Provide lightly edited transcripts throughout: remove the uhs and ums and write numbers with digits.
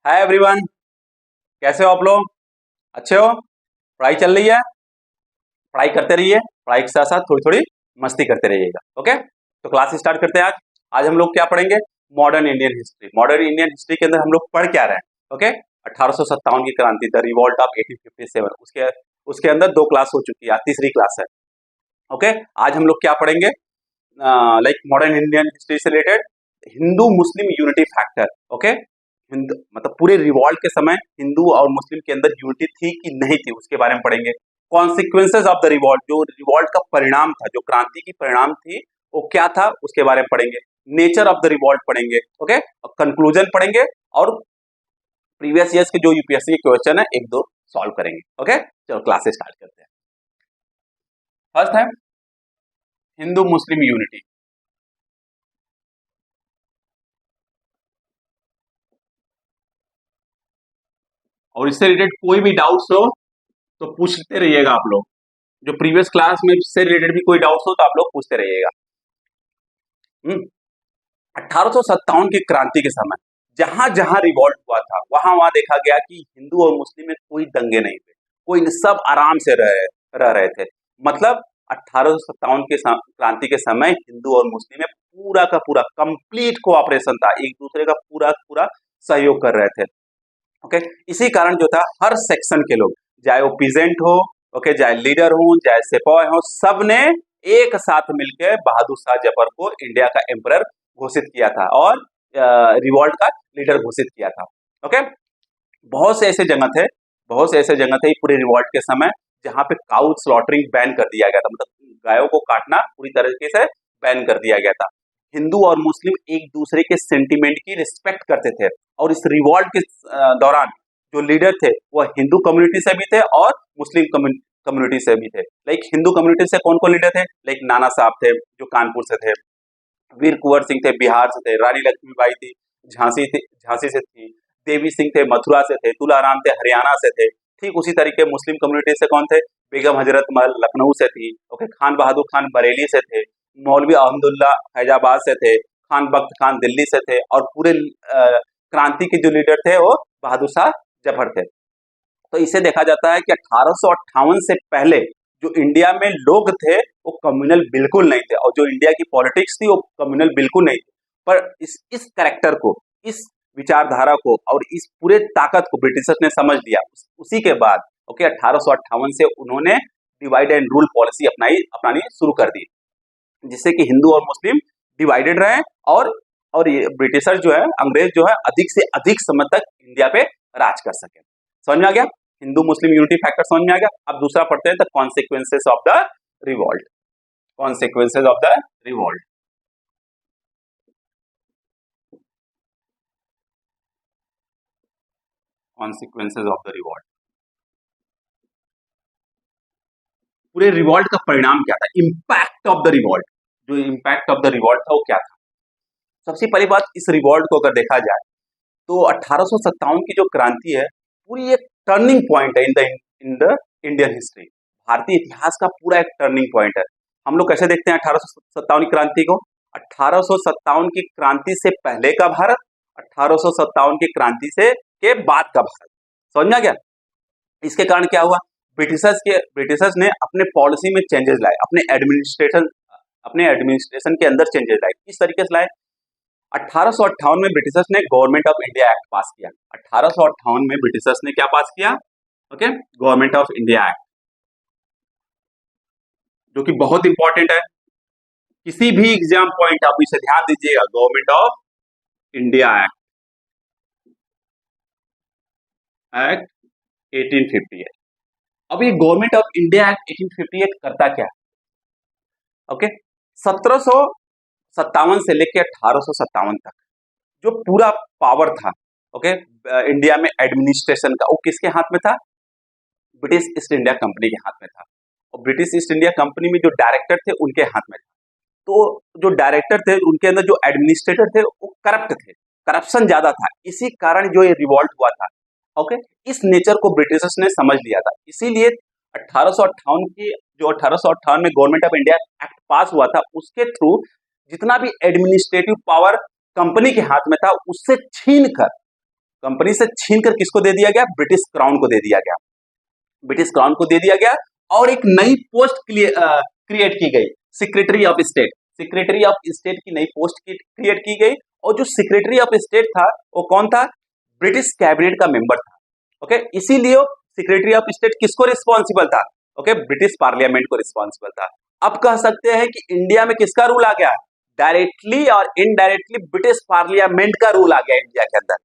Hi everyone, कैसे हो आप लोग? अच्छे हो? पढ़ाई चल रही है? पढ़ाई करते रहिए, पढ़ाई के साथ साथ थोड़ी थोड़ी मस्ती करते रहिएगा। ओके, तो क्लास स्टार्ट करते हैं। आज आज हम लोग क्या पढ़ेंगे? Modern Indian history. Modern Indian history के अंदर हम लोग पढ़ क्या रहे हैं? ओके, 1857 की क्रांति, द रिवॉल्ट ऑफ 1857। उसके उसके अंदर दो क्लास हो चुकी है, तीसरी क्लास है। ओके, आज हम लोग क्या पढ़ेंगे? लाइक मॉडर्न इंडियन हिस्ट्री से related Hindu Muslim unity factor. Okay, Hindu मतलब पूरे रिवॉल्ट के समय हिंदू और मुस्लिम के अंदर यूनिटी थी कि नहीं थी, उसके बारे में पढ़ेंगे। कॉन्सिक्वेंसेज ऑफ द रिवॉल्ट, जो रिवॉल्ट का परिणाम था, जो क्रांति की परिणाम थी, वो क्या था, उसके बारे में पढ़ेंगे। नेचर ऑफ द रिवॉल्ट पढ़ेंगे। ओके, और कंक्लूजन पढ़ेंगे और प्रीवियस ईयर्स के जो यूपीएससी के क्वेश्चन है एक दो सॉल्व करेंगे। ओके, चलो क्लासेस स्टार्ट करते हैं। फर्स्ट है हिंदू मुस्लिम यूनिटी। और इससे रिलेटेड कोई भी डाउट्स हो तो पूछते रहिएगा आप लोग। जो प्रीवियस क्लास में इससे रिलेटेड भी कोई डाउट्स हो तो आप लोग पूछते रहिएगा। 1857 की क्रांति के समय जहां जहां रिवॉल्ट हुआ था वहां वहां देखा गया कि हिंदू और मुस्लिम में कोई दंगे नहीं थे, कोई सब आराम से रह रहे थे। मतलब 1857 के क्रांति के समय हिंदू और मुस्लिम में पूरा का पूरा कंप्लीट कोऑपरेशन था, एक दूसरे का पूरा पूरा सहयोग कर रहे थे। ओके, इसी कारण जो था हर सेक्शन के लोग, चाहे वो पीजेंट हो, ओके, चाहे लीडर हो, चाहे सिपाही हो, सब ने एक साथ मिलकर बहादुर शाह जफर को इंडिया का एम्परर घोषित किया था और रिवॉल्ट का लीडर घोषित किया था। ओके, बहुत से ऐसे जगह थे, बहुत से ऐसे जगह थे पूरे रिवॉल्ट के समय जहां पे काउ स्लॉटरिंग बैन कर दिया गया था, मतलब गायों को काटना पूरी तरीके से बैन कर दिया गया था। हिंदू और मुस्लिम एक दूसरे के सेंटिमेंट की रिस्पेक्ट करते थे और इस रिवॉल्ट के दौरान जो लीडर थे वो हिंदू कम्युनिटी से भी थे और मुस्लिम कम्युनिटी से भी थे। लाइक हिंदू कम्युनिटी से कौन कौन लीडर थे? लाइक नाना साहब थे जो कानपुर से थे, वीर कुंवर सिंह थे बिहार से थे, रानी लक्ष्मीबाई थी झांसी से थी, देवी सिंह थे मथुरा से थे, तुलाराम थे हरियाणा से थे। ठीक उसी तरीके मुस्लिम कम्युनिटी से कौन थे? बेगम हजरत महल लखनऊ से थी। ओके, खान बहादुर खान बरेली से थे, मौलवी अहमदुल्ला फैजाबाद से थे, खान बख्त खान दिल्ली से थे और पूरे क्रांति के जो लीडर थे वो बहादुर शाह जफर थे। तो इसे देखा जाता है कि 1858 से पहले जो इंडिया में लोग थे वो कम्युनल बिल्कुल नहीं थे और जो इंडिया की पॉलिटिक्स थी वो कम्युनल बिल्कुल नहीं थी। पर इस कैरेक्टर को, इस विचारधारा को और इस पूरे ताकत को ब्रिटिशर्स ने समझ लिया। उसी के बाद ओके 1858 से उन्होंने डिवाइड एंड रूल पॉलिसी अपनानी शुरू कर दी, जिससे कि हिंदू और मुस्लिम डिवाइडेड रहे और ये ब्रिटिशर जो है, अंग्रेज जो है, अधिक से अधिक समय तक इंडिया पे राज कर सके। समझ में आ गया? हिंदू मुस्लिम यूनिटी फैक्टर समझ में आ गया। अब दूसरा पढ़ते हैं the consequences of the revolt. Consequences of the revolt. Consequences of the revolt, पूरे रिवॉल्ट का परिणाम क्या था? इंपैक्ट ऑफ द रिवॉल्ट, जो इंपैक्ट ऑफ द रिवॉल्ट था वो क्या था? सबसे पहली बात, इस रिवॉल्ट को अगर देखा जाए तो 1857 की जो क्रांति है पूरी एक टर्निंग पॉइंट है इन द इंडियन हिस्ट्री। भारतीय इतिहास का पूरा एक टर्निंग पॉइंट है। हम लोग कैसे देखते हैं 1857 की क्रांति को? 1857 की क्रांति से पहले का भारत, 1857 की क्रांति से के बाद का भारत। समझ में आ गया? इसके कारण क्या हुआ? ब्रिटिशर्स ने अपने पॉलिसी में चेंजेस लाए, अपने एडमिनिस्ट्रेशन के अंदर चेंजेस लाए। किस तरीके से लाए? 1858 में ब्रिटिशर्स ने गवर्नमेंट ऑफ इंडिया एक्ट पास किया। 1858 में ब्रिटिशर्स ने क्या पास किया? Okay, government of India act, जो कि बहुत इंपॉर्टेंट है। किसी भी एग्जाम पॉइंट आप इसे ध्यान दीजिएगा, गवर्नमेंट ऑफ इंडिया एक्ट 1858। अब ये गवर्नमेंट ऑफ इंडिया एक्ट 1858 करता क्या? ओके, 1757 से लेकर 1857 तक जो पूरा पावर था, ओके, इंडिया में एडमिनिस्ट्रेशन का, वो किसके हाथ में था? ब्रिटिश ईस्ट इंडिया कंपनी के हाथ में था। और ब्रिटिश ईस्ट इंडिया कंपनी में जो डायरेक्टर थे उनके हाथ में था। तो जो डायरेक्टर थे उनके अंदर जो एडमिनिस्ट्रेटर थे वो करप्ट थे, करप्शन ज्यादा था। इसी कारण जो ये रिवॉल्ट हुआ था। ओके, इस नेचर को ब्रिटिशर्स ने समझ लिया था। इसीलिए 1858 की जो 1858 में गवर्नमेंट ऑफ इंडिया एक्ट पास हुआ था उसके थ्रू जितना भी एडमिनिस्ट्रेटिव पावर कंपनी के हाथ में था उससे छीन कर कंपनी से छीन कर किसको दे दिया गया? ब्रिटिश क्राउन को दे दिया गया, ब्रिटिश क्राउन को दे दिया गया। और एक नई पोस्ट क्रिएट की गई, secretary of state, secretary of state की नई पोस्ट क्रिएट की गई। और जो सेक्रेटरी ऑफ स्टेट था वो कौन था? ब्रिटिश कैबिनेट का मेंबर था। ओके, इसीलिए सेक्रेटरी ऑफ स्टेट किसको रिस्पॉन्सिबल था? ओके, ब्रिटिश पार्लियामेंट को रिस्पॉन्सिबल था। अब कह सकते हैं कि इंडिया में किसका रूल आ गया? डायरेक्टली और इनडायरेक्टली ब्रिटिश पार्लियामेंट का रूल आ गया इंडिया के अंदर।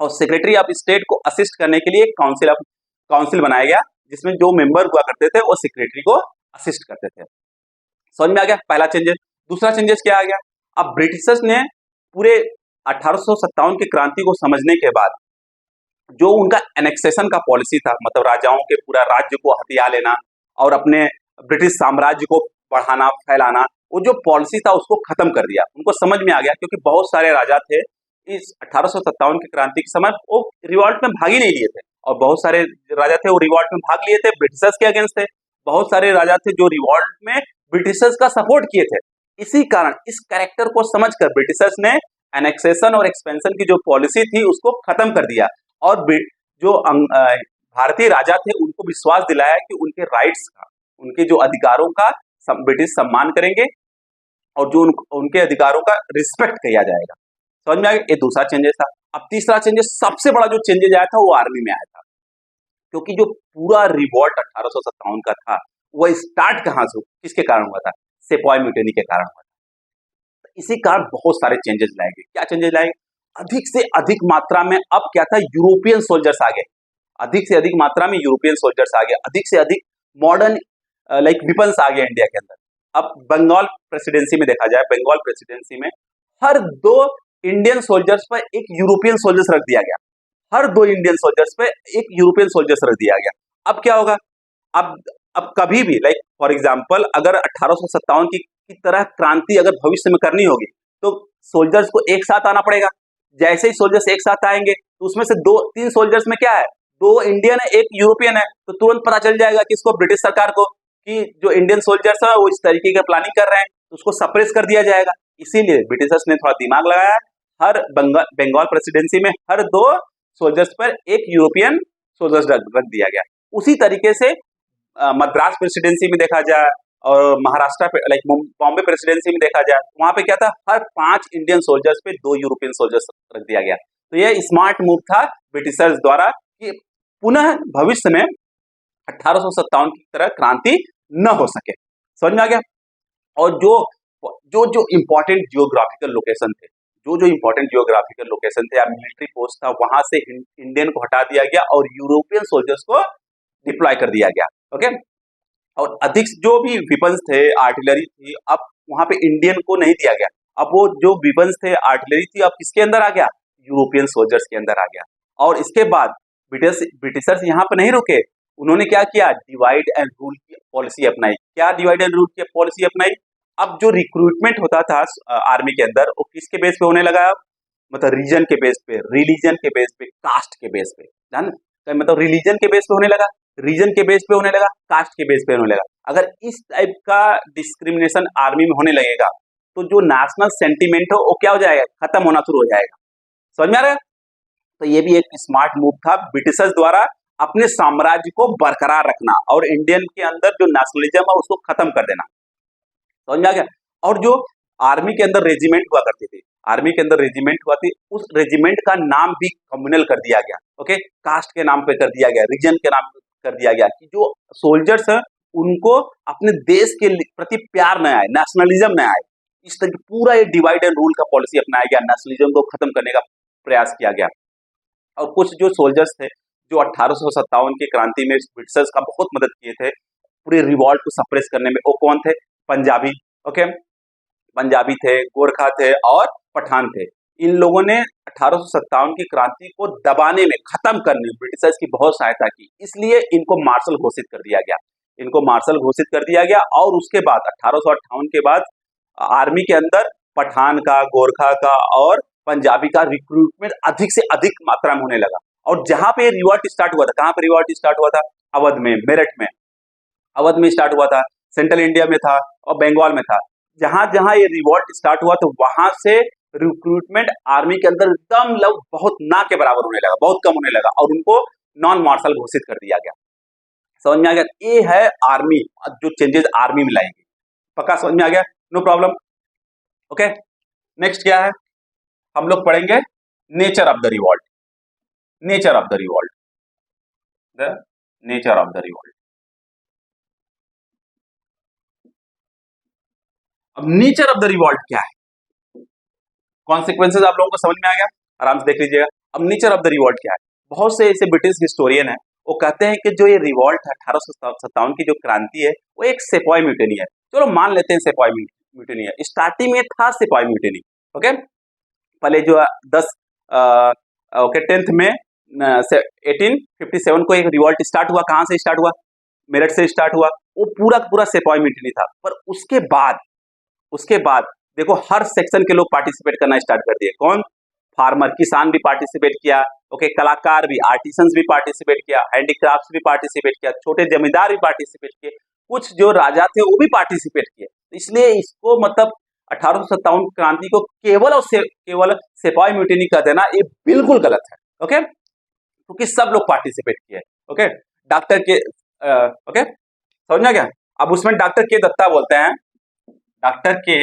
और सेक्रेटरी ऑफ स्टेट को असिस्ट करने के लिए काउंसिल बनाया गया, जिसमें जो मेंबर हुआ करते थे वो सेक्रेटरी को असिस्ट करते थे। समझ में आ गया पहला चेंजेस। दूसरा चेंजेस क्या आ गया? अब ब्रिटिशर्स ने पूरे 1857 की क्रांति को समझने के बाद जो उनका एनेक्सेशन का पॉलिसी था, मतलब राजाओं के पूरा राज्य को हथिया लेना और अपने ब्रिटिश साम्राज्य को बढ़ाना फैलाना, वो जो पॉलिसी था उसको खत्म कर दिया। उनको समझ में आ गया, क्योंकि बहुत सारे राजा थे इस 1857 की क्रांति के समय, वो रिवॉल्ट में भाग ही नहीं लिए थे। और बहुत सारे राजा थे वो रिवॉल्ट में भाग लिए थे, ब्रिटिशर्स के अगेंस्ट थे। बहुत सारे राजा थे जो रिवॉल्ट में ब्रिटिशर्स का सपोर्ट किए थे। इसी कारण इस कैरेक्टर को समझकर ब्रिटिशर्स ने एनेक्सेशन और एक्सपेंशन की जो पॉलिसी थी उसको खत्म कर दिया। और जो भारतीय राजा थे उनको विश्वास दिलाया कि उनके राइट्स का, उनके जो अधिकारों का ब्रिटिश सम्मान करेंगे और जो उनके अधिकारों का रिस्पेक्ट किया जाएगा। समझ में आ गया? ये दूसरा चेंजेस था। अब तीसरा चेंजेस, सबसे बड़ा जो चेंजेस आया था वो आर्मी में आया था, क्योंकि जो पूरा रिवॉल्ट 1857 का था वो स्टार्ट कहां से, किसके कारण हुआ था? सेपॉय म्यूटेनी के कारण हुआ था। इसी कारण बहुत सारे चेंजेस लाएंगे। क्या चेंजेस लाएंगे? अधिक से अधिक मात्रा में अब क्या था? यूरोपियन सोल्जर्स आ गए, अधिक से अधिक मात्रा में यूरोपियन सोल्जर्स आ गए, अधिक से अधिक मॉडर्न वेपन्स आ गए इंडिया के अंदर। अब बंगाल प्रेसिडेंसी में देखा जाए, बंगाल प्रेसिडेंसी में हर 2 इंडियन सोल्जर्स पर एक यूरोपियन सोल्जर्स रख दिया गया, हर 2 इंडियन सोल्जर्स पे एक यूरोपियन सोल्जर्स रख दिया गया। अब क्या होगा? अब कभी भी फॉर एग्जांपल अगर 1857 की तरह क्रांति अगर भविष्य में करनी होगी तो सोल्जर्स को एक साथ आना पड़ेगा। जैसे ही सोल्जर्स एक साथ आएंगे तो उसमें से 2-3 सोल्जर्स में क्या है? 2 इंडियन है, 1 यूरोपियन है, तो तुरंत पता चल जाएगा किसको? ब्रिटिश सरकार को, कि जो इंडियन सोल्जर्स है वो इस तरीके का प्लानिंग कर रहे हैं, तो उसको सप्रेस कर दिया जाएगा। इसीलिए ब्रिटिशर्स ने थोड़ा दिमाग लगाया, हर बंगाल प्रेसिडेंसी में हर 2 सोल्जर्स पर एक यूरोपियन सोल्जर्स रख दिया गया। उसी तरीके से मद्रास प्रेसिडेंसी में देखा जाए और महाराष्ट्र बॉम्बे प्रेसिडेंसी में देखा जाए, वहां पे क्या था? हर 5 इंडियन सोल्जर्स पे 2 यूरोपियन सोल्जर्स रख दिया गया। तो यह स्मार्ट मूव था ब्रिटिशर्स द्वारा कि पुनः भविष्य में 1857 की तरह क्रांति न हो सके। समझ में आ गया? और जो इंपॉर्टेंट जियोग्राफिकल लोकेशन थे, जो इंपॉर्टेंट जियोग्राफिकल लोकेशन थे या मिलिट्री पोस्ट था, वहां से इंडियन को हटा दिया गया और यूरोपियन सोल्जर्स को डिप्लॉय कर दिया गया। ओके, और अधिक जो भी वेपन्स थे, आर्टिलरी थी, अब वहां पे इंडियन को नहीं दिया गया। अब वो जो वेपन्स थे, आर्टिलरी थी, अब किसके अंदर आ गया? यूरोपियन सोल्जर्स के अंदर आ गया। और इसके बाद ब्रिटिशर्स यहाँ पे नहीं रुके, उन्होंने क्या किया? डिवाइड एंड रूल की पॉलिसी अपनाई। क्या डिवाइड एंड रूल की पॉलिसी अपनाई? अब जो रिक्रूटमेंट होता था आर्मी के अंदर, वो किसके बेस पे होने लगा? मतलब रीजन के बेस पे, रिलीजन के बेस पे, कास्ट के बेस पे, जान मतलब रिलीजन के बेस पे होने लगा, रीजन के बेस पे होने लगा, कास्ट के बेस पे होने लगा। अगर इस टाइप का डिस्क्रिमिनेशन आर्मी में होने लगेगा तो जो नेशनल सेंटीमेंट हो वो क्या हो जाएगा? खत्म होना शुरू हो जाएगा। समझ में आ रहा है? तो ये भी एक स्मार्ट मूव था ब्रिटिशर्स द्वारा अपने साम्राज्य को बरकरार रखना और इंडियन के अंदर जो नेशनलिज्म है उसको खत्म कर देना। समझ में आ गया? और जो आर्मी के अंदर रेजिमेंट हुआ करती थी, आर्मी के अंदर रेजिमेंट हुआ थी, उस रेजिमेंट का नाम भी कम्युनल कर दिया गया। ओके, कास्ट के नाम पे कर दिया गया, रीजन के नाम पे कर दिया गया, कि जो सोल्जर्स है उनको अपने देश के प्रति प्यार न आए, नेशनलिज्म न आए। इस तरह पूरा ये डिवाइड एंड रूल का पॉलिसी अपनाया गया, नेशनलिज्म को खत्म करने का प्रयास किया गया। और कुछ जो सोल्जर्स थे जो 1857 की क्रांति में ब्रिटिशर्स का बहुत मदद किए थे पूरे रिवॉल्ट को सप्रेस करने में, वो कौन थे? पंजाबी। ओके, पंजाबी थे, गोरखा थे और पठान थे। इन लोगों ने 1857 की क्रांति को दबाने में, खत्म करने में ब्रिटिशर्स की बहुत सहायता की, इसलिए इनको मार्शल घोषित कर दिया गया। इनको मार्शल घोषित कर दिया गया और उसके बाद 1858 के बाद आर्मी के अंदर पठान का, गोरखा का और पंजाबी का रिक्रूटमेंट अधिक से अधिक मात्रा में होने लगा। और जहां पे रिवॉल्ट स्टार्ट हुआ था, कहां पे रिवॉल्ट स्टार्ट हुआ था? अवध में, मेरठ में, अवध में स्टार्ट हुआ था, सेंट्रल इंडिया में था और बंगाल में था। जहां जहां ये रिवॉल्ट स्टार्ट हुआ तो वहां से रिक्रूटमेंट आर्मी के अंदर एकदम बहुत ना के बराबर होने लगा, बहुत कम होने लगा और उनको नॉन मार्शल घोषित कर दिया गया। समझ में आ गया? ये है आर्मी, जो चेंजेस आर्मी में लाएंगे। पक्का समझ में आ गया? No problem. ओके, नेक्स्ट क्या है? हम लोग पढ़ेंगे nature of the revolt. Nature of the revolt, the nature of the revolt. अब नेचर ऑफ द रिवॉल्ट क्या है? कॉन्सिक्वेंसेज आप लोगों को समझ में आ गया? आराम से देख लीजिएगा। अब नेचर ऑफ द रिवॉल्ट क्या है? बहुत से ऐसे ब्रिटिश हिस्टोरियन है, वो कहते हैं कि जो ये रिवॉल्ट है 1857 की जो क्रांति है, वो एक सेपॉय म्यूटिनी है। चलो मान लेते हैं सेपॉय म्यूटिनी है। स्टार्टिंग में था सेपॉय म्यूटिनी। ओके, पहले जो 10 ओके 10th में 1857 को एक रिवॉल्ट स्टार्ट हुआ। कहां से स्टार्ट हुआ? मेरठ से स्टार्ट हुआ। वो पूरा पूरा सेपॉय म्यूटिनी था। पर उसके बाद देखो हर सेक्शन के लोग पार्टिसिपेट करना स्टार्ट कर दिए। कौन? फार्मर, किसान भी पार्टिसिपेट किया। ओके, कलाकार भी, आर्टिसंस भी पार्टिसिपेट किया, हैंडीक्राफ्ट्स भी पार्टिसिपेट किया, छोटे जमींदार भी पार्टिसिपेट किए, कुछ जो राजा थे वो भी पार्टिसिपेट किए। इसलिए इसको मतलब 1857 क्रांति को केवल और केवल सिपाही म्यूटिनी कह देना ये बिल्कुल गलत है। ओके, क्योंकि सब लोग पार्टिसिपेट किए। ओके, डॉक्टर के ओके समझ में गया? अब उसमें डॉक्टर के दत्ता बोलते हैं, डॉक्टर के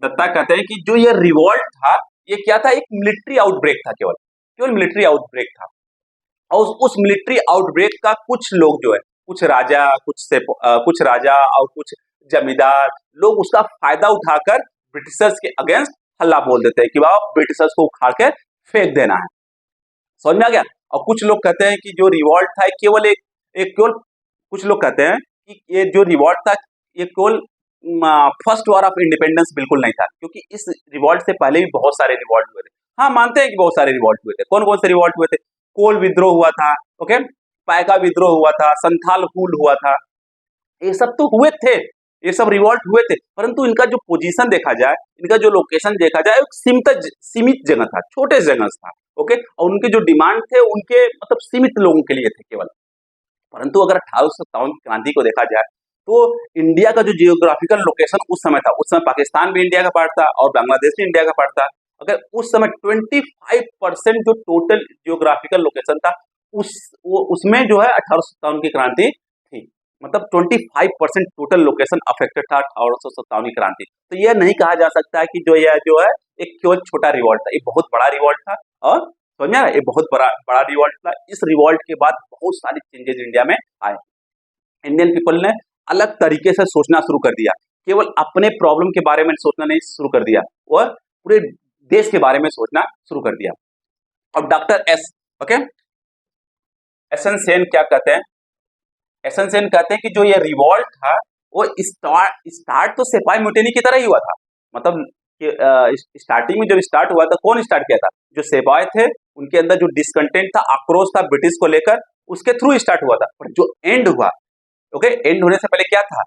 दत्ता कहते हैं कि जो ये रिवॉल्ट था ये क्या था? एक मिलिट्री आउटब्रेक था, केवल मिलिट्री आउटब्रेक था। और उस मिलिट्री आउटब्रेक का कुछ लोग जो है, कुछ राजा और कुछ जमींदार लोग उसका फायदा उठाकर ब्रिटिशर्स के अगेंस्ट हल्ला बोल देते हैं कि बाबा ब्रिटिशर्स को उखाड़ के फेंक देना है। समझ में आ गया? और कुछ लोग कहते हैं कि जो रिवॉल्ट था केवल केवल कुछ लोग कहते हैं कि ये जो रिवॉल्ट था ये केवल फर्स्ट वॉर ऑफ इंडिपेंडेंस बिल्कुल नहीं था, क्योंकि इस रिवॉल्ट से पहले भी बहुत सारे रिवॉल्ट हुए थे। हाँ, मानते हैं कि बहुत सारे रिवॉल्ट हुए थे। कौन कौन से रिवॉल्ट हुए थे? कोल विद्रोह हुआ था। ओके, पायका विद्रोह हुआ था, संथाल हूल हुआ था। ये सब तो हुए थे, ये सब रिवॉल्ट हुए थे, परंतु इनका जो पोजीशन देखा जाए, इनका जो लोकेशन देखा जाए, सीमित जगह था, छोटे जगह था। ओके, और उनके जो डिमांड थे उनके मतलब सीमित लोगों के लिए थे केवल। परंतु अगर 1857 क्रांति को देखा जाए तो इंडिया का जो जियोग्राफिकल लोकेशन उस समय था, उस समय पाकिस्तान भी इंडिया का पार्ट था और बांग्लादेश भी इंडिया का पार्ट था। अगर उस समय 25% जो टोटल जियोग्राफिकल लोकेशन था उसमें जो है 1857 की क्रांति थी। मतलब 25% टोटल लोकेशन अफेक्टेड था 1857 की क्रांति। तो यह नहीं कहा जा सकता है कि जो है एक केवल छोटा रिवॉल्ट था, एक बहुत बड़ा रिवॉल्ट था। और समझ आया? ये बहुत बड़ा रिवॉल्ट था। इस रिवॉल्ट के बाद बहुत सारे चेंजेस इंडिया में आए। इंडियन पीपल ने अलग तरीके से सोचना शुरू कर दिया, केवल अपने प्रॉब्लम के बारे में सोचना नहीं शुरू कर दिया और पूरे देश के बारे में सोचना शुरू कर दिया। अब डॉक्टर एस एन सेन क्या कहते हैं? एस एन सेन कहते हैं कि जो ये रिवॉल्ट था वो स्टार्ट तो सिपाही म्यूटिनी की तरह ही हुआ था। मतलब स्टार्टिंग में जब स्टार्ट हुआ था, कौन स्टार्ट किया था? जो सिपाही थे उनके अंदर जो डिसकंटेंट था, आक्रोश था ब्रिटिश को लेकर, उसके थ्रू स्टार्ट हुआ था। पर जो एंड हुआ, ओके, एंड होने से पहले क्या था?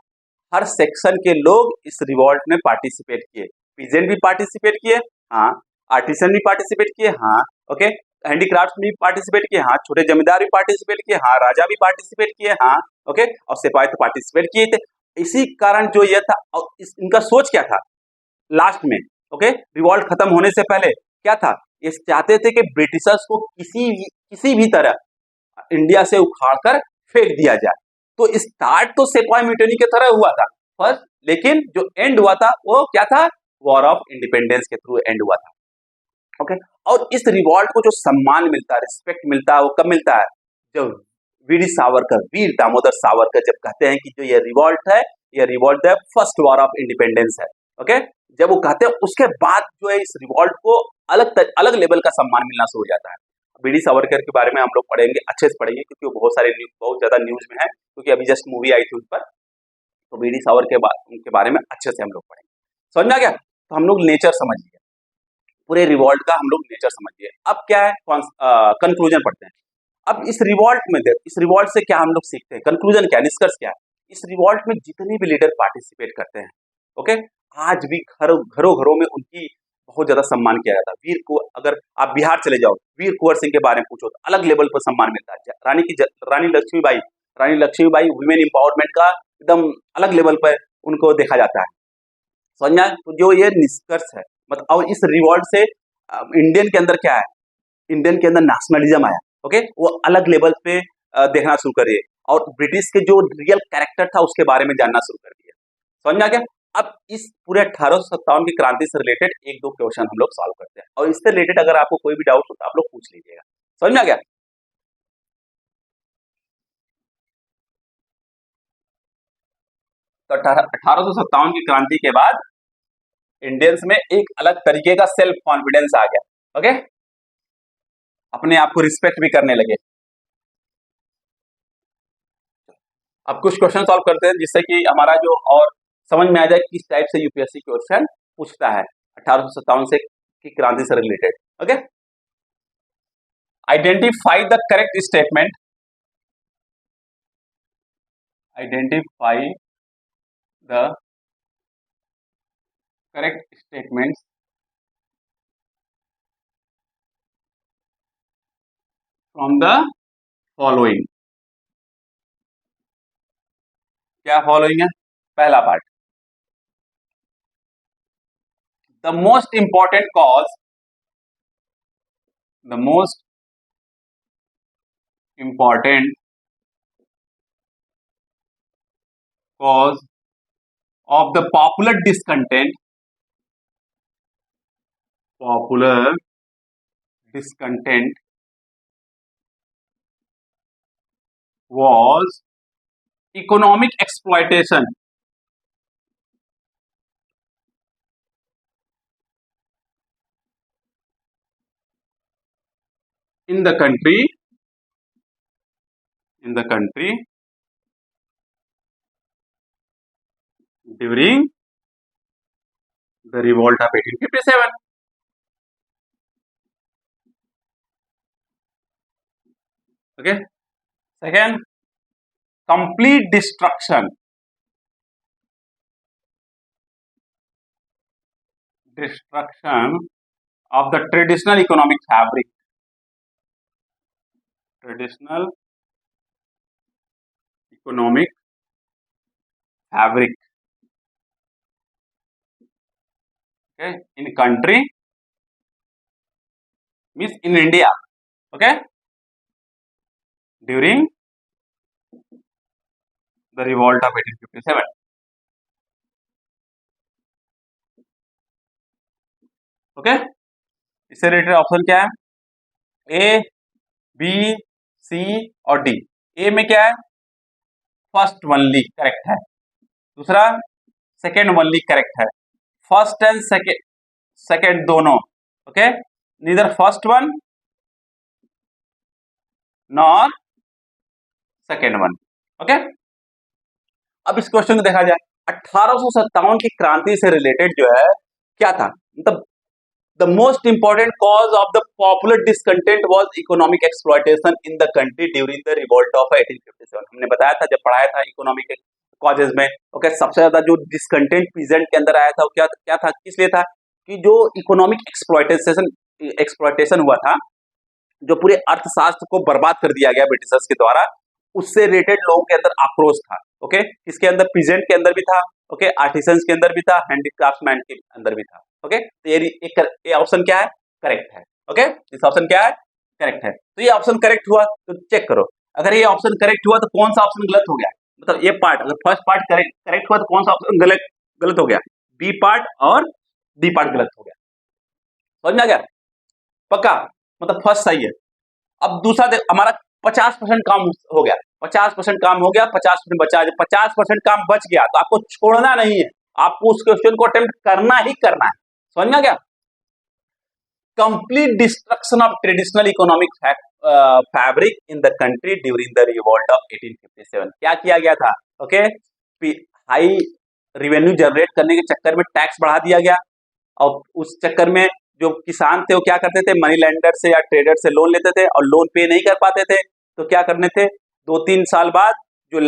हर सेक्शन के लोग इस रिवॉल्ट में पार्टिसिपेट किए। पीजेंट भी पार्टिसिपेट किए, हाँ। आर्टिसन भी पार्टिसिपेट किए, हाँ। ओके, हैंडीक्राफ्ट भी पार्टिसिपेट किए, हाँ। छोटे जमींदार भी पार्टिसिपेट किए, हाँ। राजा भी पार्टिसिपेट किए, हाँ। ओके, और सिपाही तो पार्टिसिपेट किए थे। इसी कारण जो यह था, और इनका सोच क्या था लास्ट में? ओके, रिवॉल्ट खत्म होने से पहले क्या था? ये चाहते थे कि ब्रिटिशर्स को किसी भी तरह इंडिया से उखाड़कर फेंक दिया जाए। तो स्टार्ट तो सिपाही म्यूटिनी की तरह हुआ था फर्स्ट, लेकिन जो एंड हुआ था वो क्या था? वॉर ऑफ इंडिपेंडेंस के थ्रू एंड हुआ था। ओके, और इस रिवॉल्ट को जो सम्मान मिलता है, रिस्पेक्ट मिलता है, वो कब मिलता है? जब वीर दामोदर सावरकर जब कहते हैं कि जो ये रिवॉल्ट है फर्स्ट वॉर ऑफ इंडिपेंडेंस है। ओके, जब वो कहते हैं उसके बाद जो है इस रिवॉल्ट को अलग लेवल का सम्मान मिलना शुरू हो जाता है। वीडी सावरकर के बारे में हम लोग पढ़ेंगे, अच्छे से पढ़ेंगे, क्योंकि वो बहुत ज्यादा न्यूज में है, क्योंकि अभी जस्ट मूवी आई थी उस पर। तो वीडी सावरकर के बारे में अच्छे से हम लोग पढ़ेंगे। समझ में आ गया? तो हम लोग नेचर समझ लिया, पूरे रिवॉल्ट का हम लोग नेचर समझ लिया। अब क्या है? कंक्लूजन पढ़ते हैं। अब इस रिवॉल्ट से क्या हम लोग सीखते हैं? कंक्लूजन क्या है? निष्कर्ष क्या है? इस रिवॉल्ट में जितने भी लीडर पार्टिसिपेट करते हैं, ओके, आज भी घरों में उनकी बहुत ज्यादा सम्मान किया जाता है। अगर आप बिहार चले जाओ, वीर कुंवर सिंह के बारे में पूछो तो अलग लेवल पर सम्मान मिलता है। रानी लक्ष्मीबाई वुमेन एम्पावरमेंट का एकदम अलग लेवल पर उनको देखा जाता है। समझना? तो जो ये निष्कर्ष है, मतलब और इस रिवॉल्ट से इंडियन के अंदर क्या है, इंडियन के अंदर नेशनलिज्म आया। ओके, वो अलग लेवल पे देखना शुरू करिए और ब्रिटिश के जो रियल कैरेक्टर था उसके बारे में जानना शुरू कर दिया। समझ में आ गया? अब इस पूरे 1857 की क्रांति से रिलेटेड एक दो क्वेश्चन हम लोग सॉल्व करते हैं और इससे रिलेटेड अगर आपको कोई भी डाउट हो तो आप लोग पूछ लीजिएगा। समझ में आ गया? तो 1857 की क्रांति के बाद इंडियंस में एक अलग तरीके का सेल्फ कॉन्फिडेंस आ गया। ओके, अपने आप को रिस्पेक्ट भी करने लगे। अब कुछ क्वेश्चन सॉल्व करते हैं जिससे कि हमारा जो और समझ में आ जाए किस टाइप से यूपीएससी क्वेश्चन पूछता है 1857 से की क्रांति से related. Okay, identify the correct statement, identify the correct statements from the following. क्या फॉलोइंग है? पहला part, the most important cause, the most important cause of the popular discontent, popular discontent was economic exploitation, in the country, in the country during the revolt of 1857. Okay, second, complete destruction, destruction of the traditional economic fabric, traditional economic fabric, okay, in country means in India, okay, during the revolt of 1857. Okay, इससे related option क्या है? ए, B, सी और D. ए में क्या है? First only correct है, दूसरा second only correct है, फर्स्ट एंड सेकेंड दोनों। Okay, neither first one nor second one. Okay, अब इस क्वेश्चन को देखा जाए, 1857 की क्रांति से रिलेटेड जो है क्या था, मतलब the most important cause of the popular discontent was economic exploitation in the country during the revolt of 1857। हमने बताया था जब पढ़ाया था इकोनॉमिक कॉजेज में। ओके, सबसे ज्यादा जो डिसकंटेंट पीजेंट के अंदर आया था वो क्या था, किस लिए था कि जो इकोनॉमिक एक्सप्लॉयटेशन हुआ था, जो पूरे अर्थशास्त्र को बर्बाद कर दिया गया ब्रिटिशर्स के द्वारा, उससे रिलेटेड लोगों के अंदर आक्रोश था। ओके, किसके अंदर? पीजेंट के अंदर भी था, ओके, आर्टिसंस के अंदर भी था, हैंडीक्राफ्ट्समैन के अंदर भी था। ओके, तो ये ऑप्शन क्या है? करेक्ट है। ओके, इस ऑप्शन क्या है? करेक्ट है। तो ये ऑप्शन करेक्ट हुआ तो चेक करो, अगर ये ऑप्शन करेक्ट हुआ तो कौन सा ऑप्शन गलत हो गया, मतलब ये पार्ट अगर फर्स्ट पार्ट करेक्ट हुआ तो कौन सा ऑप्शन गलत हो गया? बी पार्ट और डी पार्ट गलत हो गया। समझ में आ गया? पक्का, मतलब फर्स्ट सही है। अब दूसरा देख, हमारा 50% काम हो गया, 50% काम हो गया, 50% बचा, 50% काम बच गया तो आपको छोड़ना नहीं है, आपको उस क्वेश्चन को अटेम्प्ट करना ही करना है। समझ में आ गया? Complete destruction of traditional economic fabric in the country during the revolt of 1857। क्या किया गया था? ओके, हाई रिवेन्यू जनरेट करने के चक्कर में टैक्स बढ़ा दिया गया और उस चक्कर में जो किसान थे वो क्या करते थे, मनी लैंडर से या ट्रेडर से लोन लेते थे और लोन पे नहीं कर पाते थे तो क्या करने थे, 2-3 साल बाद जो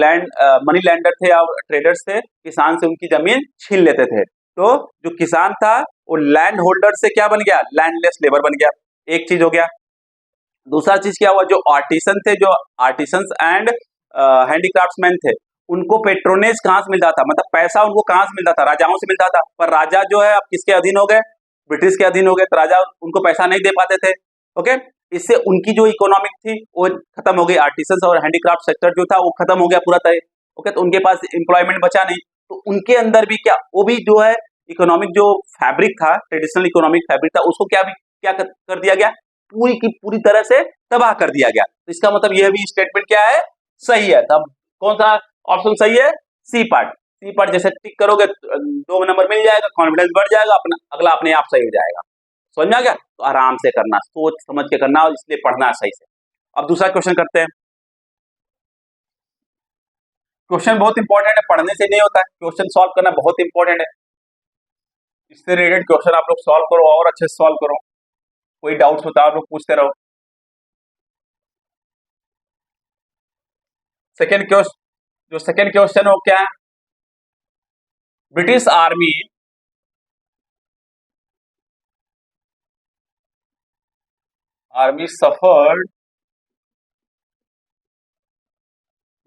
मनी लैंडर थे या ट्रेडर्स थे, किसान से उनकी जमीन छीन लेते थे। तो जो किसान था वो लैंड होल्डर से क्या बन गया? लैंडलेस लेबर बन गया। एक चीज हो गया। दूसरा चीज क्या हुआ, जो आर्टिसन थे, जो आर्टिसंस एंड हैंडीक्राफ्ट्समैन थे, उनको पेट्रोनेज कहां से मिलता था, मतलब पैसा उनको कहां से मिलता था? राजाओं से मिलता था। पर राजा जो है अब किसके अधीन हो गए? ब्रिटिश के अधीन हो गए तो राजा उनको पैसा नहीं दे पाते थे। ओके, इससे उनकी जो इकोनॉमिक थी वो खत्म हो गई, आर्टिसंस और हैंडीक्राफ्ट सेक्टर जो था वो खत्म हो गया पूरा तरह। ओके, तो उनके पास एम्प्लॉयमेंट बचा नहीं, तो उनके अंदर भी क्या, वो भी जो है इकोनॉमिक जो फैब्रिक था, ट्रेडिशनल इकोनॉमिक फैब्रिक था, उसको कर दिया गया, पूरी की पूरी तरह से तबाह कर दिया गया। तो इसका मतलब यह भी स्टेटमेंट क्या है, सही है। तब कौन सा ऑप्शन सही है, सी पार्ट। सी पार्ट जैसे टिक करोगे 2 नंबर मिल जाएगा, कॉन्फिडेंस बढ़ जाएगा, अपना अगला अपने आप सही हो जाएगा। समझ में आ गया? तो आराम से करना, सोच समझ के करना, और इसलिए पढ़ना सही से। अब दूसरा क्वेश्चन करते हैं। क्वेश्चन बहुत इंपॉर्टेंट है, पढ़ने से नहीं होता है, क्वेश्चन सॉल्व करना बहुत इंपॉर्टेंट है। इससे रिलेटेड क्वेश्चन आप लोग सॉल्व करो और अच्छे से सॉल्व करो। कोई डाउट्स होता है आप लोग पूछते रहो। सेकेंड क्वेश्चन, जो सेकेंड क्वेश्चन हो क्या है, British army suffered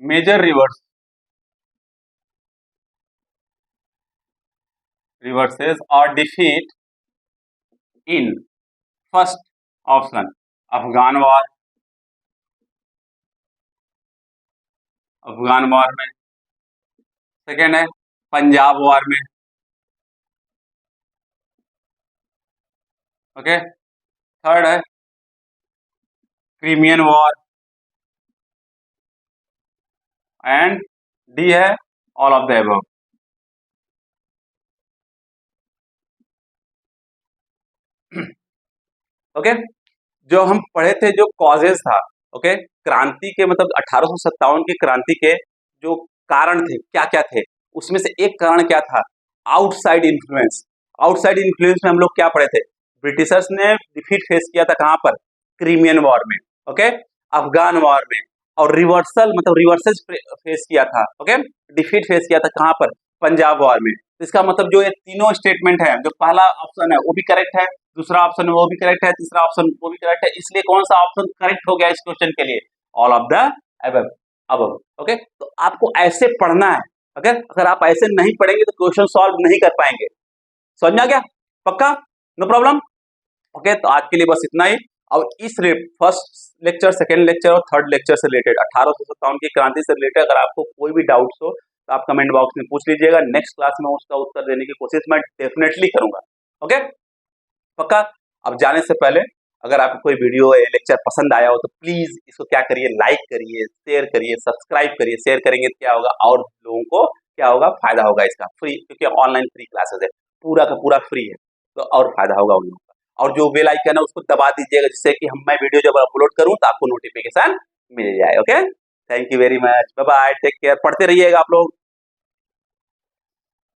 major reverses or defeat in first option Afghan war में, सेकेंड है पंजाब वॉर में, ओके, थर्ड है क्रीमियन वॉर, एंड डी है all of the above. Okay, जो हम पढ़े थे जो कॉजेज था, ओके, क्रांति के मतलब 1857 की क्रांति के जो कारण थे क्या क्या थे, उसमें से एक कारण क्या था, आउटसाइड इन्फ्लुएंस। आउटसाइड इन्फ्लुएंस में हम लोग क्या पढ़े थे, ब्रिटिशर्स ने डिफीट फेस किया था कहां पर, क्रीमियन वॉर में, ओके, अफगान वॉर में, और रिवर्सल मतलब रिवर्सेस फेस किया था, ओके, डिफीट फेस किया था कहां पर, पंजाब वॉर में। तो इसका मतलब जो ये तीनों स्टेटमेंट है, जो पहला ऑप्शन है वो भी करेक्ट है, दूसरा ऑप्शन वो भी करेक्ट है, तीसरा ऑप्शन वो भी करेक्ट है, इसलिए कौन सा ऑप्शन करेक्ट हो गया इस क्वेश्चन के लिए, all of the above. Above, okay, तो आपको ऐसे पढ़ना है। अगर अगर आप ऐसे नहीं पढ़ेंगे तो क्वेश्चन सॉल्व नहीं कर पाएंगे। समझ में आ गया? पक्का? No problem? ओके, तो आज के लिए बस इतना ही। अब इस फर्स्ट लेक्चर, सेकेंड लेक्चर और थर्ड लेक्चर से रिलेटेड 1857 की क्रांति से रिलेटेड अगर आपको कोई भी डाउट्स हो तो आप कमेंट बॉक्स में पूछ लीजिएगा। नेक्स्ट क्लास में उसका उत्तर देने की कोशिश मैं डेफिनेटली करूंगा। ओके, पक्का? अब जाने से पहले अगर आपको कोई वीडियो या लेक्चर पसंद आया हो तो प्लीज इसको क्या करिए, लाइक करिए, शेयर करिए, सब्सक्राइब करिए। शेयर करेंगे तो क्या होगा, और लोगों को क्या होगा, फायदा होगा इसका, फ्री, क्योंकि ऑनलाइन फ्री क्लासेस है, पूरा का पूरा फ्री है, तो और फायदा होगा उन लोगों का। और जो बेल आइकन है उसको दबा दीजिएगा, जिससे कि मैं वीडियो जब अपलोड करूं तो आपको नोटिफिकेशन मिल जाए। Okay, thank you very much, bye bye, take care, पढ़ते रहिएगा आप लोग।